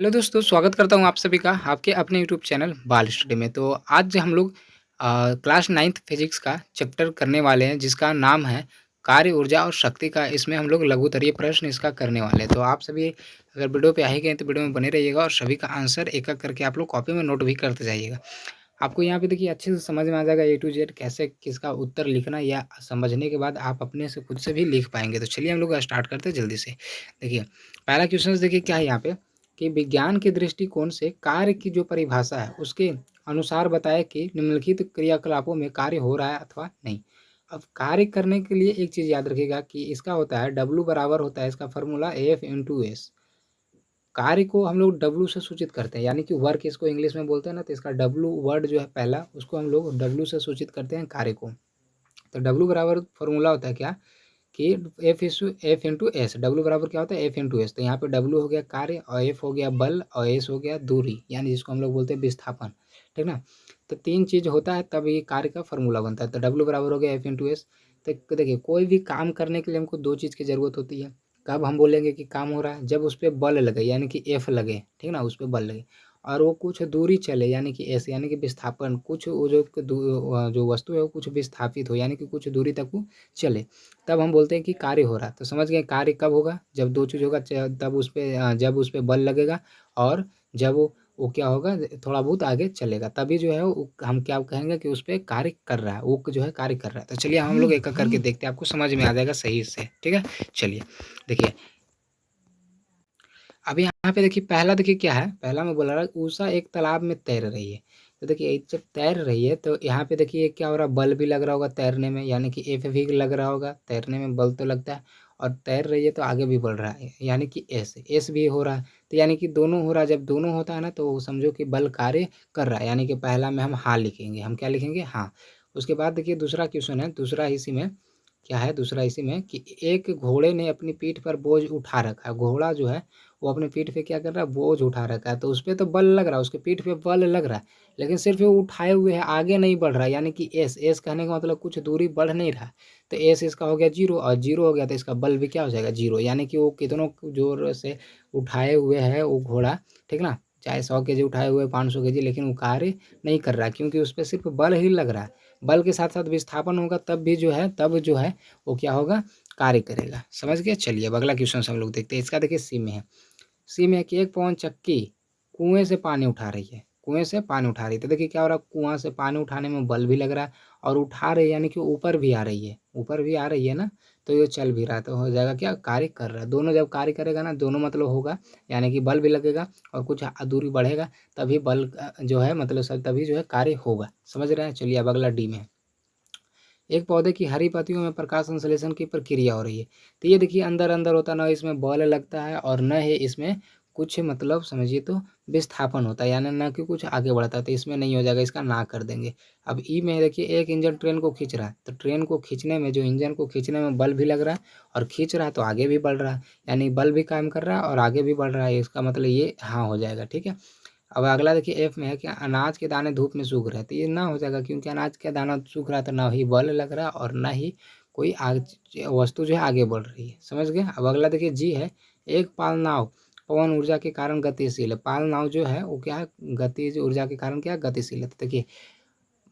Hello दोस्तों, स्वागत करता हूँ आप सभी का आपके अपने यूट्यूब चैनल बाल स्टडी में। तो आज हम लोग क्लास 9th फिजिक्स का चैप्टर करने वाले हैं जिसका नाम है कार्य, ऊर्जा और शक्ति का। इसमें हम लोग लघुत्तरीय प्रश्न इसका करने वाले हैं। तो आप सभी अगर वीडियो पे आ ही गए तो वीडियो में बने रहिएगा और सभी का आंसर एक-एक करके आप लोग कॉपी में नोट भी करते जाइएगा। आपको यहाँ पे देखिए अच्छे से समझ में आ जाएगा ए टू जेड कैसे किसका उत्तर लिखना, या समझने के बाद आप अपने से खुद से भी लिख पाएँगे। तो चलिए हम लोग स्टार्ट करते हैं जल्दी से। देखिए, पहला क्वेश्चन देखिए क्या है यहाँ पे कि विज्ञान के दृष्टिकोण से कार्य की जो परिभाषा है उसके अनुसार बताया कि निम्नलिखित क्रियाकलापों में कार्य हो रहा है अथवा नहीं। अब कार्य करने के लिए एक चीज़ याद रखिएगा कि इसका होता है W बराबर होता है इसका फॉर्मूला F इंटू एस। कार्य को हम लोग W से सूचित करते हैं, यानी कि वर्क इसको इंग्लिश में बोलते हैं ना, तो इसका W वर्ड जो है पहला उसको हम लोग W से सूचित करते हैं कार्य को। तो W बराबर फॉर्मूला होता है क्या कि एफ इंटू एस। डब्ल्यू बराबर क्या होता है एफ इंटू एस। तो यहाँ पे डब्ल्यू हो गया कार्य और एफ हो गया बल और एस हो गया दूरी, यानी जिसको हम लोग बोलते हैं विस्थापन। ठीक ना। तो तीन चीज होता है तब ये कार्य का फॉर्मूला बनता है। तो डब्ल्यू बराबर हो गया एफ इंटू एस। तो देखिए कोई भी काम करने के लिए हमको दो चीज़ की ज़रूरत होती है। कब हम बोलेंगे कि काम हो रहा है, जब उस पर बल लगे यानी कि एफ लगे, ठीक ना, उस पर बल लगे और वो कुछ दूरी चले यानी कि एस, यानी कि विस्थापन, कुछ वो जो वस्तु है वो कुछ विस्थापित हो यानी कि कुछ दूरी तक वो चले, तब हम बोलते हैं कि कार्य हो रहा है। तो समझ गए कार्य कब होगा, जब दो चीज़ होगा, तब उस पे जब उस पे बल लगेगा और जब वो क्या होगा थोड़ा बहुत आगे चलेगा, तभी जो है वो हम क्या कहेंगे कि उस पे कार्य कर रहा है, वो जो है कार्य कर रहा है। तो चलिए हम लोग एक एक करके देखते हैं, आपको समझ में आ जाएगा सही से। ठीक है, चलिए देखिए अभी यहाँ पे देखिए पहला देखिए क्या है, पहला मैं बोल रहा उषा एक तालाब में तैर रही है। तो देखिए जब तैर रही है तो यहाँ पे देखिए क्या हो रहा है, बल भी लग रहा होगा तैरने में, यानी कि एफ भी लग रहा होगा, तैरने में बल तो लगता है और तैर रही है तो आगे भी बढ़ रहा है यानी कि एस एस भी हो रहा है। तो यानी कि दोनों हो रहा है, जब दोनों होता है ना तो समझो कि बल कार्य कर रहा है, यानी कि पहला में हम हाँ लिखेंगे, हम क्या लिखेंगे हाँ। उसके बाद देखिए दूसरा क्वेश्चन है, दूसरा इसी में क्या है, दूसरा इसी में कि एक घोड़े ने अपनी पीठ पर बोझ उठा रखा है। घोड़ा जो है वो अपने पीठ पे क्या कर रहा है, बोझ उठा रखा है। तो उस पे तो बल लग रहा है, उसके पीठ पे बल लग रहा है, लेकिन सिर्फ वो उठाए हुए है, आगे नहीं बढ़ रहा है, यानी कि एस एस कहने का मतलब कुछ दूरी बढ़ नहीं रहा है। तो एस इसका हो गया जीरो और जीरो हो गया तो इसका बल भी क्या हो जाएगा जीरो, यानी कि वो कितनों जोर से उठाए हुए है वो घोड़ा, ठीक ना, चाहे 100 kg उठाए हुए 500 kg, लेकिन वो कार्य नहीं कर रहा है क्योंकि उस पर सिर्फ बल ही लग रहा है। बल के साथ साथ विस्थापन होगा तब भी जो है, तब जो है वो क्या होगा, कार्य करेगा। समझ गए। चलिए अब अगला क्वेश्चन हम लोग देखते हैं। इसका देखिए सी में है, सी में कि एक पवन चक्की कुएं से पानी उठा रही है, कुएं से पानी उठा रही है। तो देखिए क्या हो रहा है, कुआं से पानी उठाने में बल भी लग रहा है और उठा रही है यानी कि ऊपर भी आ रही है, ऊपर भी आ रही है ना, तो ये चल भी रहा है, तो हो जाएगा क्या, कार्य कर रहा है। दोनों जब कार्य करेगा ना, दोनों मतलब होगा, यानी कि बल भी लगेगा और कुछ दूरी बढ़ेगा, तभी बल जो है मतलब सब तभी जो है कार्य होगा। समझ रहे हैं। चलिए अब अगला डी में है, एक पौधे की हरी पत्तियों में प्रकाश संश्लेषण की प्रक्रिया हो रही है। तो ये देखिए अंदर अंदर होता है ना, इसमें बल लगता है और न ही इसमें कुछ मतलब समझिए तो विस्थापन होता है, यानी ना कि कुछ आगे बढ़ता है, तो इसमें नहीं हो जाएगा, इसका ना कर देंगे। अब ई में देखिए एक इंजन ट्रेन को खींच रहा है, तो ट्रेन को खींचने में, जो इंजन को खींचने में बल भी लग रहा है और खींच रहा है तो आगे भी बढ़ रहा है, यानी बल भी काम कर रहा है और आगे भी बढ़ रहा है, इसका मतलब ये हाँ हो जाएगा। ठीक है। अब अगला देखिए एफ में है कि अनाज के दाने धूप में सूख रहे हैं। तो ये ना हो जाएगा क्योंकि अनाज का दाना सूख रहा है तो ना ही बल लग रहा है और ना ही कोई वस्तु जो है आगे बढ़ रही है। समझ गए। अब अगला देखिए जी है, एक पाल नाव पवन ऊर्जा के कारण गतिशील है। पाल नाव जो है वो क्या है, गतिज ऊर्जा के कारण क्या गतिशील है। तो देखिए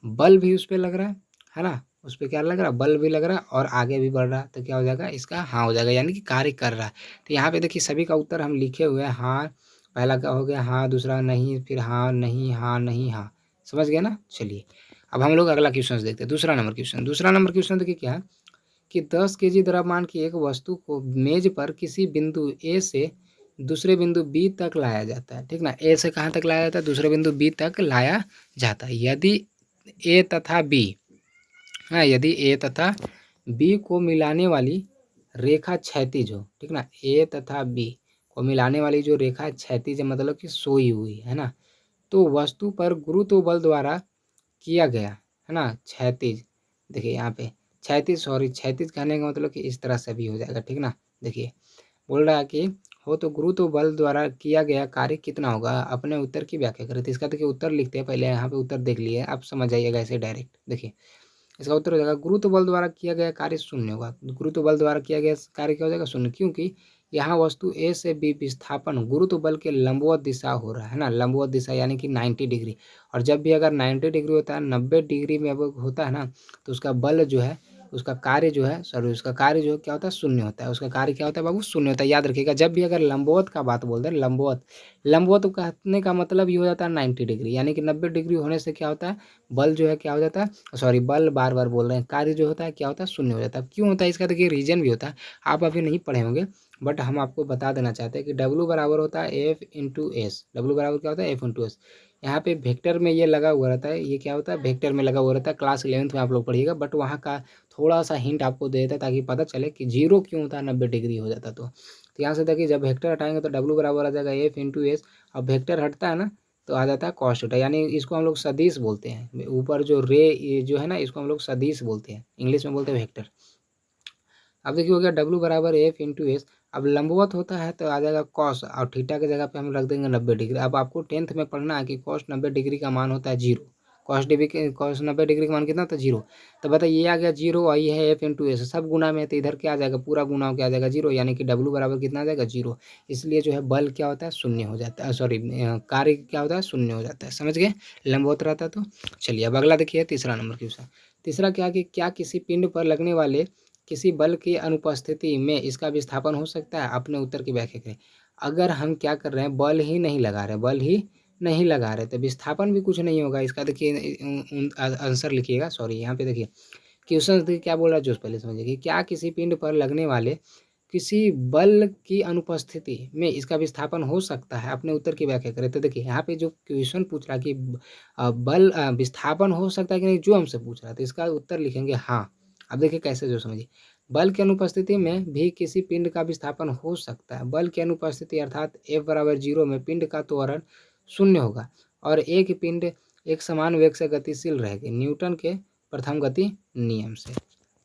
बल भी उस पर लग रहा है ना, उस पर क्या लग रहा है, बल भी लग रहा है और आगे भी बढ़ रहा है, तो क्या हो जाएगा, इसका हाँ हो जाएगा, यानी कि कार्य कर रहा है। तो यहाँ पे देखिए सभी का उत्तर हम लिखे हुए हैं हाँ। पहला क्या हो गया हाँ, दूसरा नहीं, फिर हाँ नहीं हाँ नहीं हाँ। समझ गए ना। चलिए अब हम लोग अगला क्वेश्चन देखते हैं, दूसरा नंबर क्वेश्चन। दूसरा नंबर क्वेश्चन देखिए क्या है कि 10 kg द्रव्यमान की एक वस्तु को मेज पर किसी बिंदु ए से दूसरे बिंदु बी तक लाया जाता है। ठीक ना, ए से कहाँ तक लाया जाता है, दूसरे बिंदु बी तक लाया जाता है। यदि ए तथा बी, हाँ, यदि ए तथा बी को मिलाने वाली रेखा क्षैतिज हो, ठीक ना, ए तथा बी को मिलाने वाली जो रेखा क्षैतिज है मतलब कि सोई हुई है ना, तो वस्तु पर गुरुत्व बल द्वारा किया गया है ना क्षैतिज, देखिए यहाँ पे क्षैतिज, सॉरी क्षैतिज कहने का मतलब कि इस तरह से भी हो जाएगा। ठीक ना, देखिए बोल रहा है कि हो तो गुरुत्व बल द्वारा किया गया कार्य कितना होगा, अपने उत्तर की व्याख्या करें। तो इसका देखिए उत्तर लिखते हैं, पहले यहाँ पे उत्तर देख लिए, आप समझ जाइएगा ऐसे डायरेक्ट। देखिए इसका उत्तर हो जाएगा गुरुत्व बल द्वारा किया गया कार्य शून्य होगा। गुरुत्व बल द्वारा किया गया कार्य क्या हो जाएगा, शून्य, क्योंकि यहाँ वस्तु ए से बी विस्थापन गुरुत्व बल के लंबवत दिशा हो रहा है ना, लंबवत दिशा यानी कि 90 डिग्री। और जब भी अगर 90 डिग्री होता है, 90 डिग्री में अब होता है ना, तो उसका बल जो है, उसका कार्य जो है, सॉरी, उसका कार्य जो है क्या होता है, शून्य होता है। उसका कार्य क्या होता है बाबू, शून्य होता है। याद रखिएगा, जब भी अगर लंबवत का बात बोलते हैं, लंबवत, लंबवत कहने का मतलब ये हो जाता है 90 डिग्री, यानी कि 90 डिग्री होने से क्या होता है, बल जो है क्या हो जाता है, सॉरी, बल बार बार बोल रहे हैं, कार्य जो होता है क्या होता है, शून्य हो जाता है। क्यों होता है इसका देखिए रीजन भी होता है, आप अभी नहीं पढ़े होंगे, बट हम आपको बता देना चाहते हैं कि W बराबर होता है एफ इंटू एस। डब्ल्यू बराबर क्या होता है, एफ इंटू एस। यहाँ पे वेक्टर में ये लगा हुआ रहता है, ये क्या होता है, वेक्टर में लगा हुआ रहता है। क्लास 11th में आप लोग पढ़िएगा, बट वहाँ का थोड़ा सा हिंट आपको दे देता है ताकि पता चले कि जीरो क्यों होता है 90 डिग्री हो जाता। तो यहाँ से देखिए, जब वेक्टर हटाएंगे तो W बराबर आ जाएगा एफ इंटू एस। अब वेक्टर हटता है ना, तो आ जाता है कॉस थीटा, यानी इसको हम लोग सदिश बोलते हैं। ऊपर जो रे ये जो है ना, इसको हम लोग सदिश बोलते हैं, इंग्लिश में बोलते हैं वेक्टर। अब देखिए हो गया W बराबर एफ इंटू एस। अब लंबवत होता है तो आ जाएगा कॉस, और थीटा की जगह पे हम रख देंगे 90 डिग्री। अब आपको 10th में पढ़ना है कि कॉस 90 डिग्री का मान होता है जीरो। कॉस 90 डिग्री का मान कितना था, जीरो। तो बताइए, ये आ गया जीरो, और ये है एफ इंटू एस, सब गुना में है, तो इधर क्या आ जाएगा, पूरा गुना हो क्या आ जाएगा, जीरो, यानी कि W बराबर कितना आ जाएगा, जीरो। इसलिए जो है बल क्या होता है, शून्य हो जाता है, सॉरी, कार्य क्या होता है, शून्य हो जाता है। समझ गए, लंबवत रहता है। तो चलिए अब अगला देखिए, तीसरा नंबर क्वेश्चन। तीसरा क्या कि क्या किसी पिंड पर लगने वाले किसी बल की अनुपस्थिति में इसका विस्थापन हो सकता है। अपने उत्तर की व्याख्या करें। अगर हम क्या कर रहे हैं, बल ही नहीं लगा रहे, बल ही नहीं लगा रहे, तो विस्थापन भी कुछ नहीं होगा इसका। देखिए आंसर लिखिएगा, सॉरी, यहाँ पे देखिए क्वेश्चन देखिए क्या बोल रहा है, जो पहले समझिए कि क्या किसी पिंड पर लगने वाले किसी बल की अनुपस्थिति में इसका विस्थापन हो सकता है। अपने उत्तर की व्याख्या करें। तो देखिए यहाँ पे जो क्वेश्चन पूछ रहा है कि बल विस्थापन हो सकता है कि नहीं, जो हमसे पूछ रहा है, तो इसका उत्तर लिखेंगे हाँ। अब देखिए कैसे, जो समझिए, बल की अनुपस्थिति में भी किसी पिंड का विस्थापन हो सकता है। बल की अनुपस्थिति अर्थात F बराबर 0 में पिंड का त्वरण शून्य होगा और एक पिंड एक समान वेग से गतिशील रहेगी, न्यूटन के प्रथम गति नियम से।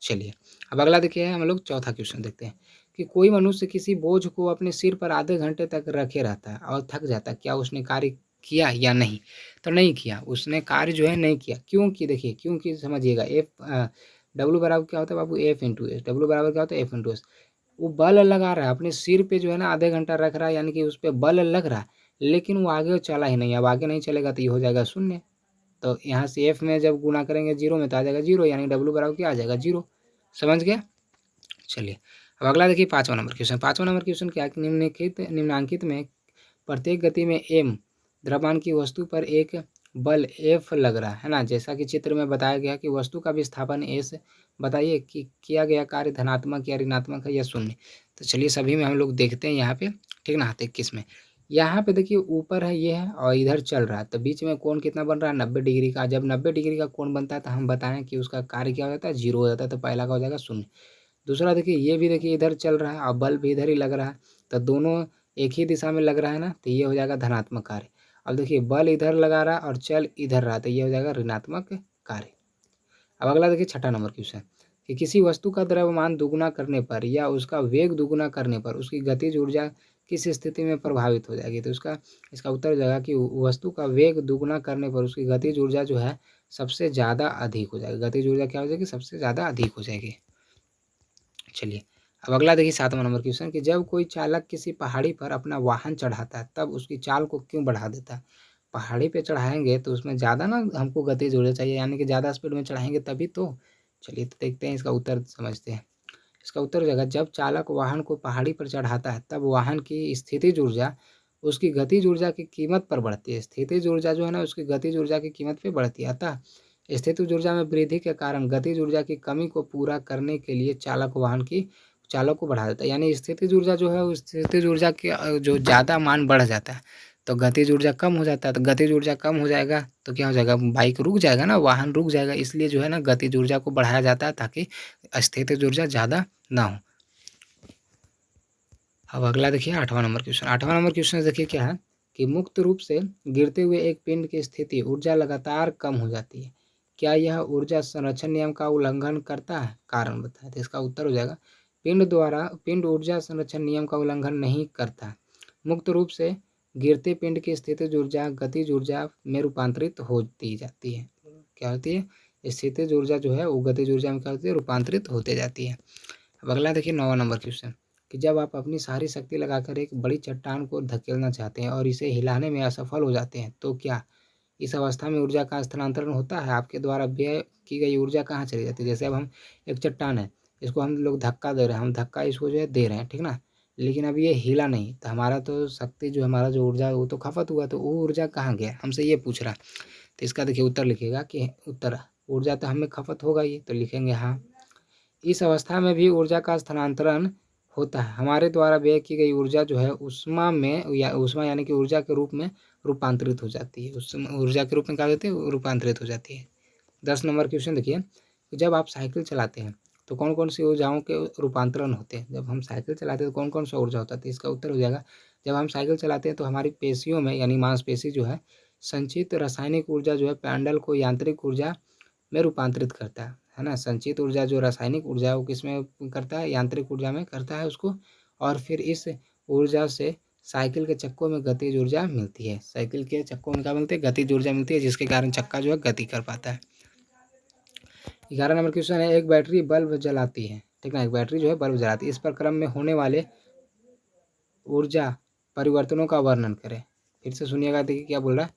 चलिए अब अगला देखिए, हम लोग चौथा क्वेश्चन देखते हैं कि कोई मनुष्य किसी बोझ को अपने सिर पर आधे घंटे तक रखे रहता है और थक जाता है, क्या उसने कार्य किया या नहीं। तो नहीं किया, उसने कार्य जो है नहीं किया। क्योंकि देखिए, क्योंकि समझिएगा, एफ W बराबर क्या होता है बाबू, एफ इंटू एस। डब्ल्यू बराबर क्या होता है, एफ इंटू एस। वो बल लगा रहा है अपने सिर पे जो है ना, आधे घंटा रख रहा है, यानी कि उस पर बल लग रहा है, लेकिन वो आगे चला ही नहीं। अब आगे नहीं चलेगा तो ये हो जाएगा शून्य। तो यहाँ से एफ में जब गुना करेंगे जीरो में तो आ जाएगा जीरो, यानी W बराबर क्या आ जाएगा, जीरो। समझ गया। चलिए अब अगला देखिए, पाँचवा नंबर क्वेश्चन। पाँचवा नंबर क्वेश्चन क्या, निम्नांकित में प्रत्येक गति में m द्रव्यमान की वस्तु पर एक बल F लग रहा है ना, जैसा कि चित्र में बताया गया कि वस्तु का विस्थापन S। बताइए कि किया गया कार्य धनात्मक या ऋणात्मक है या शून्य। तो चलिए सभी में हम लोग देखते हैं यहाँ पे, ठीक ना, तो 21 में यहाँ पे देखिए ऊपर है, ये है, और इधर चल रहा है, तो बीच में कोण कितना बन रहा है, 90 डिग्री का। जब 90 डिग्री का कोण बनता है तो हम बताएं कि उसका कार्य क्या हो जाता है, जीरो हो जाता है। तो पहला का हो जाएगा शून्य। दूसरा देखिए, ये भी देखिए इधर चल रहा है और बल्ब भी इधर ही लग रहा है, तो दोनों एक ही दिशा में लग रहा है ना, तो ये हो जाएगा धनात्मक कार्य। अब देखिए बल इधर लगा रहा है और चल इधर रहा, तो ये हो जाएगा ऋणात्मक कार्य। अब अगला देखिए, छठा नंबर क्वेश्चन कि किसी वस्तु का द्रव्यमान दुगुना करने पर या उसका वेग दुगुना करने पर उसकी गतिज ऊर्जा किस स्थिति में प्रभावित हो जाएगी। तो इसका उत्तर हो जाएगा कि वस्तु का वेग दुगुना करने पर उसकी गतिज ऊर्जा जो है सबसे ज़्यादा अधिक हो जाएगी। गतिज ऊर्जा क्या हो जाएगी, सबसे ज़्यादा अधिक हो जाएगी। चलिए अब अगला देखिए, सातवां नंबर क्वेश्चन कि जब कोई चालक किसी पहाड़ी पर अपना वाहन चढ़ाता है तब उसकी चाल को क्यों बढ़ा देता है। पहाड़ी पे चढ़ाएंगे तो उसमें ज़्यादा ना हमको गति जोड़ना चाहिए, यानी कि ज़्यादा स्पीड में चढ़ाएंगे तभी तो। चलिए तो देखते हैं इसका उत्तर, समझते हैं। इसका उत्तर हो जाएगा, जब चालक वाहन को पहाड़ी पर चढ़ाता है तब वाहन की स्थितिज ऊर्जा उसकी गतिज ऊर्जा की कीमत पर बढ़ती है। स्थितिज ऊर्जा जो है ना, उसकी गतिज ऊर्जा की कीमत पे बढ़ती है। अतः स्थितिज ऊर्जा में वृद्धि के कारण गतिज ऊर्जा की कमी को पूरा करने के लिए चालक को बढ़ा देता है। यानी स्थितिज ऊर्जा जो है, उस स्थितिज ऊर्जा के जो ज़्यादा मान बढ़ जाता है तो गतिज ऊर्जा कम हो जाता है। तो गतिज ऊर्जा कम हो जाएगा तो क्या हो जाएगा, बाइक रुक जाएगा ना, वाहन रुक जाएगा। इसलिए जो है ना, गतिज ऊर्जा को बढ़ाया जाता है ताकि स्थितिज ऊर्जा ज़्यादा ना हो। अब अगला देखिए, आठवां नंबर क्वेश्चन। आठवां नंबर क्वेश्चन देखिए क्या है कि मुक्त रूप से गिरते हुए एक पिंड की स्थिति ऊर्जा लगातार कम हो जाती है, क्या यह ऊर्जा संरक्षण नियम का उल्लंघन करता है, कारण बताएं। तो इसका उत्तर हो जाएगा, पिंड ऊर्जा संरक्षण नियम का उल्लंघन नहीं करता। मुक्त रूप से गिरते पिंड की स्थितिज ऊर्जा गतिज ऊर्जा में रूपांतरित होती जाती है। क्या होती है, स्थितिज ऊर्जा जो है वो गतिज ऊर्जा में क्या होती है, रूपांतरित होते जाती है। अब अगला देखिए, 9वां नंबर क्वेश्चन कि जब आप अपनी सारी शक्ति लगाकर एक बड़ी चट्टान को धकेलना चाहते हैं और इसे हिलाने में असफल हो जाते हैं, तो क्या इस अवस्था में ऊर्जा का स्थानांतरण होता है? आपके द्वारा व्यय की गई ऊर्जा कहाँ चली जाती है? जैसे अब हम एक चट्टान है, इसको हम लोग धक्का दे रहे हैं, हम धक्का इसको जो है दे रहे हैं, ठीक ना? लेकिन अब ये हिला नहीं, तो हमारा तो शक्ति जो हमारा जो ऊर्जा है वो तो खपत हुआ, तो वो ऊर्जा कहाँ गया? हमसे ये पूछ रहा है। तो इसका देखिए उत्तर लिखिएगा कि उत्तर ऊर्जा तो हमें खपत होगा ही, तो लिखेंगे हाँ। इस अवस्था में भी ऊर्जा का स्थानांतरण होता है। हमारे द्वारा व्यय की गई ऊर्जा जो है ऊष्मा में या ऊष्मा यानी कि ऊर्जा के रूप में रूपांतरित हो जाती है। उस ऊर्जा के रूप में क्या होती है? रूपांतरित हो जाती है। 10 नंबर क्वेश्चन देखिए, जब आप साइकिल चलाते हैं तो कौन कौन सी ऊर्जाओं के रूपांतरण होते हैं? जब हम साइकिल चलाते हैं तो कौन कौन सा ऊर्जा होता है? तो इसका उत्तर हो जाएगा, जब हम साइकिल चलाते हैं तो हमारी पेशियों में यानी मांसपेशी जो है संचित रासायनिक ऊर्जा जो है पैडल को यांत्रिक ऊर्जा में रूपांतरित करता है ना? संचित ऊर्जा जो रासायनिक ऊर्जा है वो किस में करता है? यांत्रिक ऊर्जा में करता है उसको, और फिर इस ऊर्जा से साइकिल के चक्कों में गतिज ऊर्जा मिलती है। साइकिल के चक्कों में क्या मिलती है? गतिज ऊर्जा मिलती है, जिसके कारण चक्का जो है गति कर पाता है। 11 नंबर क्वेश्चन है, एक बैटरी बल्ब जलाती है, ठीक ना? एक बैटरी जो है बल्ब जलाती है, इस पर क्रम में होने वाले ऊर्जा परिवर्तनों का वर्णन करें। फिर से सुनिएगा, देखिए क्या बोल रहा है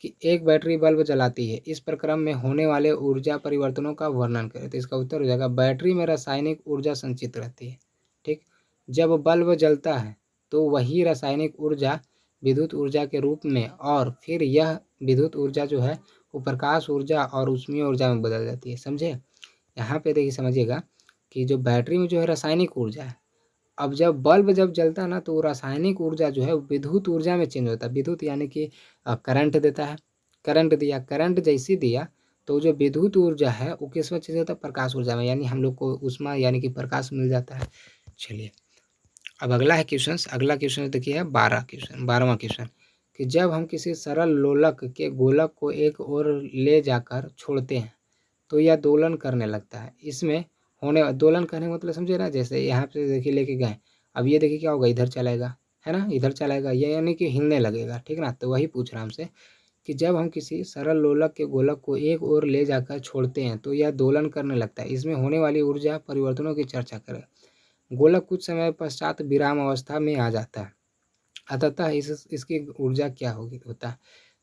कि एक बैटरी बल्ब जलाती है, इस प्रक्रम में होने वाले ऊर्जा परिवर्तनों का वर्णन करें। तो इसका उत्तर हो जाएगा, बैटरी में रासायनिक ऊर्जा संचित रहती है, ठीक। जब बल्ब जलता है तो वही रासायनिक ऊर्जा विद्युत ऊर्जा के रूप में, और फिर यह विद्युत ऊर्जा जो है वो प्रकाश ऊर्जा और ऊष्मीय ऊर्जा में बदल जाती है। समझे? यहाँ पे देखिए समझिएगा कि जो बैटरी में जो है रासायनिक ऊर्जा है, अब जब बल्ब जब जलता है ना तो रासायनिक ऊर्जा जो है विद्युत ऊर्जा में चेंज होता है। विद्युत यानी कि करंट देता है, करंट दिया, करंट जैसे दिया तो जो विद्युत ऊर्जा है वो किस में चेंज होता है? प्रकाश ऊर्जा में, यानी हम लोग को ऊष्मा यानी कि प्रकाश मिल जाता है। चलिए अब अगला है क्वेश्चन, अगला क्वेश्चन देखिए है 12वां क्वेश्चन, कि जब हम किसी सरल लोलक के गोलक को एक ओर ले जाकर छोड़ते हैं तो यह दोलन करने लगता है। इसमें होने दोलन करने का मतलब समझे ना? जैसे यहाँ पे देखिए लेके गए, अब ये देखिए क्या होगा? इधर चलेगा, है ना? इधर चलेगा, ये यानी कि हिलने लगेगा, ठीक ना? तो वही पूछ रहा हमसे कि जब हम किसी सरल लोलक के गोलक को एक ओर ले जाकर छोड़ते हैं तो यह दोलन करने लगता है। इसमें होने वाली ऊर्जा परिवर्तनों की चर्चा करें। गोलक कुछ समय पश्चात विराम अवस्था में आ जाता है, अतः इसकी ऊर्जा क्या होगी होता है?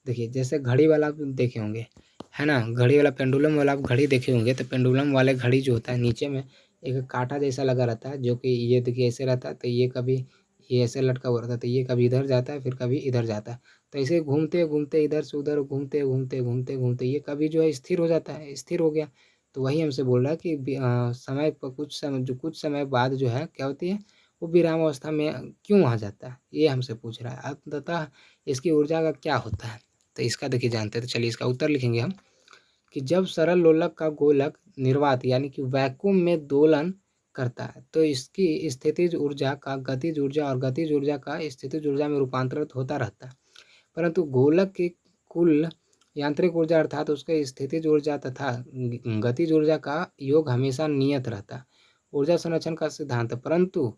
देखिए जैसे घड़ी वाला आप देखे होंगे, है ना? घड़ी वाला पेंडुलम वाला आप घड़ी देखे होंगे, तो पेंडुलम वाले घड़ी जो होता है नीचे में एक कांटा जैसा लगा रहता है, जो कि ये देखिए ऐसे रहता है, तो ये कभी ये ऐसे लटका हुआ रहता है, तो ये कभी इधर जाता है फिर कभी इधर जाता है। तो ऐसे घूमते घूमते इधर से उधर घूमते घूमते घूमते घूमते ये कभी जो है स्थिर हो जाता है, स्थिर हो गया। तो वही हमसे बोल रहा है कि समय पर कुछ समय बाद जो है क्या होती है, वो विराम अवस्था में क्यों आ जाता है, ये हमसे पूछ रहा है। अंततः इसकी ऊर्जा का क्या होता है? तो इसका देखिए जानते हैं, तो चलिए इसका उत्तर लिखेंगे हम कि जब सरल लोलक का गोलक निर्वात यानी कि वैक्यूम में दोलन करता है तो इसकी स्थितिज ऊर्जा का गतिज ऊर्जा और गतिज ऊर्जा का स्थितिज ऊर्जा में रूपांतरित होता रहता है। परंतु गोलक की कुल यांत्रिक ऊर्जा अर्थात उसके स्थितिज ऊर्जा तथा गतिज ऊर्जा का योग हमेशा नियत रहता है। ऊर्जा संरक्षण का सिद्धांत, परंतु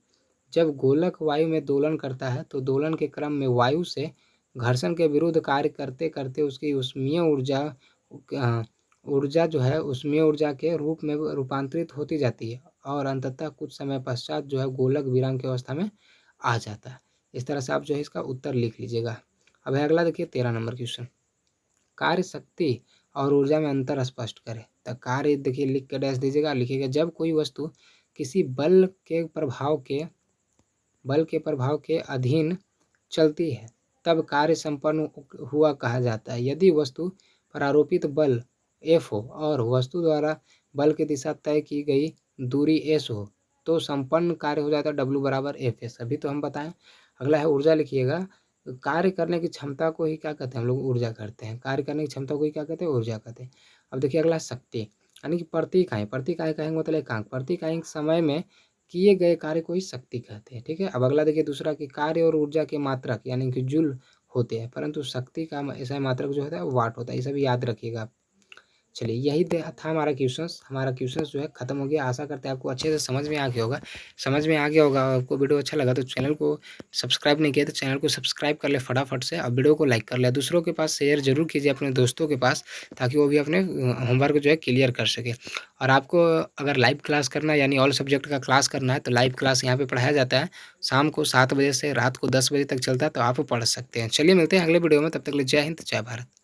जब गोलक वायु में दोलन करता है तो दोलन के क्रम में वायु से घर्षण के विरुद्ध कार्य करते करते उसकी ऊष्मीय ऊर्जा जो है ऊष्मीय ऊर्जा के रूप में रूपांतरित होती जाती है, और अंततः कुछ समय पश्चात जो है गोलक विराम की अवस्था में आ जाता है। इस तरह से आप जो है इसका उत्तर लिख लीजिएगा। अब है अगला देखिए 13 नंबर क्वेश्चन, कार्य शक्ति और ऊर्जा में अंतर स्पष्ट करें। तो कार्य देखिए लिख के डैश दीजिएगा, लिखिएगा जब कोई वस्तु किसी बल के प्रभाव के अधीन चलती है तब कार्य संपन्न हुआ कहा जाता है। यदि वस्तु पर आरोपित बल F हो और वस्तु द्वारा बल की दिशा तय की गई दूरी S हो तो संपन्न कार्य हो जाता है W बराबर Fs। अभी तो हम बताएं। अगला है ऊर्जा, लिखिएगा कार्य करने की क्षमता को ही क्या कहते हैं? हम लोग ऊर्जा करते हैं। कार्य करने की क्षमता को ही क्या कहते हैं? ऊर्जा कहते हैं। अब देखिए अगला शक्ति, यानी कि प्रति इकाई कहेंगे मतलब एकांक, प्रति इकाई समय में किए गए कार्य को ही शक्ति कहते हैं, ठीक है। अब अगला देखिए दूसरा कि कार्य और ऊर्जा के मात्रक यानी कि जूल होते हैं, परंतु शक्ति का ऐसा मात्रक जो होता है वाट होता है। ये सब याद रखिएगा आप। चलिए यही था हमारा क्वेश्चंस। हमारा क्वेश्चंस जो है खत्म हो गया। आशा करते हैं आपको अच्छे से समझ में आ गया होगा। समझ में आ गया होगा, आपको वीडियो अच्छा लगा तो चैनल को सब्सक्राइब नहीं किया तो चैनल को सब्सक्राइब कर ले फटाफट से, और वीडियो को लाइक कर ले। दूसरों के पास शेयर ज़रूर कीजिए, अपने दोस्तों के पास, ताकि वो भी अपने होमवर्क जो है क्लियर कर सके। और आपको अगर लाइव क्लास करना है, यानी ऑल सब्जेक्ट का क्लास करना है, तो लाइव क्लास यहाँ पे पढ़ाया जाता है। शाम को 7 बजे से रात को 10 बजे तक चलता है, तो आप पढ़ सकते हैं। चलिए मिलते हैं अगले वीडियो में, तब तक के लिए जय हिंद, जय भारत।